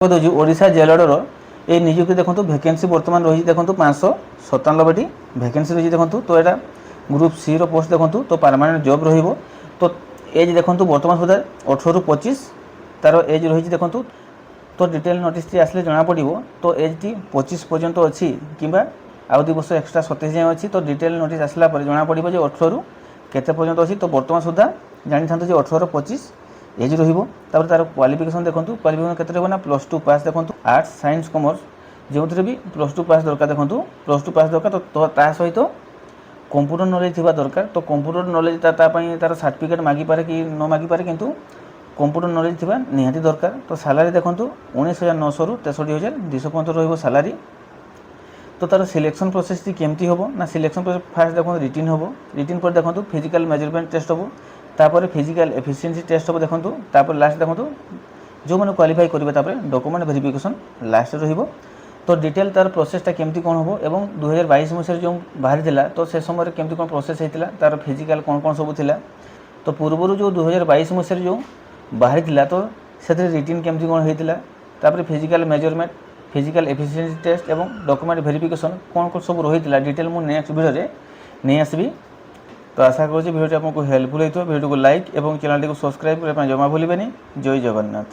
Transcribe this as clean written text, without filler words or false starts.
দেଉଛି ଓଡ଼ିଶା ଜେଲର এই নিযুক্তি দেখুন ভ্যাকেন্সি বর্তমান রয়েছে দেখুন 597টি ভ্যাকেন্সি রয়েছে দেখুন। তো এটা গ্রুপ সি র পোস্ট দেখুন। তো পার্মানেন্ট জব রহব। তো এজ দেখুন বর্তমান সুদ্ধা 18 ରୁ 25 তার এজ রয়েছে দেখুন। তো ডিটেল নোটিসটি আসলে জনা পড়ব। তো এজটি 25 পর্যন্ত অছি কিংবা আউ 2 বর্ষ এক্সট্রা 27 যাই অছি। তো ডিটেল নোটিস আসলা পরে জনা পড়ব যে 18 ରୁ কেতে পর্যন্ত অছি। তো বর্তমান সুদ্ধা জানি থাকতো যে 18 ରୁ 25 এজ রহব। তারপরে তার ক্বালিফিকেসন দেখুন। ক্বালিফিকেসন কেতে রহব না +2 পাস দেখুন। আর্টস সাইন্স কমর্স ଯେଉଁଥିରେ ବି +2 ପାସ୍ ଦରକାର ଦେଖନ୍ତୁ। +2 ପାସ୍ ଦରକାର। ତ ତା ସହିତ କମ୍ପ୍ୟୁଟର ନଲେଜ ଥିବା ଦରକାର। ତ କମ୍ପ୍ୟୁଟର ନଲେଜ ତା ପାଇଁ ତାର ସାର୍ଟିଫିକେଟ୍ ମାଗିପାରେ କି ନ ମାଗିପାରେ, କିନ୍ତୁ କମ୍ପ୍ୟୁଟର ନଲେଜ ଥିବା ନିହାତି ଦରକାର। ତ ସାଲାରୀ ଦେଖନ୍ତୁ 19,900ରୁ 63,200 ପର୍ଯ୍ୟନ୍ତ ରହିବ ସାଲାରୀ। তো তার সিলেকশন প্রসেসটি কেমতি হব না, সিলেকশন প্রসেস ফার্স্ট দেখুন রিটিন হব। রিটিন পরে দেখুন ফিজিক্যাল মেজরমেন্ট টেস্ট হব, তারপরে ফিজিক্যাল এফিসিয়েন্সি টেস্ট হব দেখুন। তারপরে লাস্ট দেখুন যে কোয়ালিফাই করবে তারপরে ডকুমেন্ট ভেরিফিকেসন লাস্টে রহব। তো ডিটেল তার প্রসেসটা কেমতি কোণ হব এবং 2022 মସିହାରେ ଯେଉଁ ବାହାରିଥିଲା ତ ସେ ସମୟରେ କେମିତି କ'ଣ ପ୍ରୋସେସ୍ ହେଇଥିଲା, ତାର ଫିଜିକାଲ କ'ଣ କ'ଣ ସବୁ ଥିଲା। ତ ପୂର୍ବରୁ ଯେଉଁ 2022 ମସିହାରେ ଯେଉଁ ବାହାରିଥିଲା ତ ସେଥିରେ ରିଟିନ୍ କେମିତି କ'ଣ ହେଇଥିଲା, ତାପରେ physical measurement, physical efficiency test ଏବଂ ଡକୁମେଣ୍ଟ ଭେରିଫିକେସନ୍ କ'ଣ କ'ଣ ସବୁ ରହିଥିଲା ডিটেল ମୁଁ ନେକ୍ସଟ ভিডিওରେ ନେଇ ଆସିବି। ତ ଆଶା କରୁଛି ଭିଡ଼ିଓଟି ଆପଣଙ୍କୁ ହେଲ୍ପଫୁଲ୍ ହେଇଥିବ। ଭିଡ଼ିଓକୁ ଲାଇକ୍ ଏବଂ ଚ୍ୟାନେଲଟିକୁ ସବସ୍କ୍ରାଇବ୍ କରିବା ପାଇଁ ଜମା ଭୁଲିବେନି। ଜୟ ଜଗନ୍ନାଥ।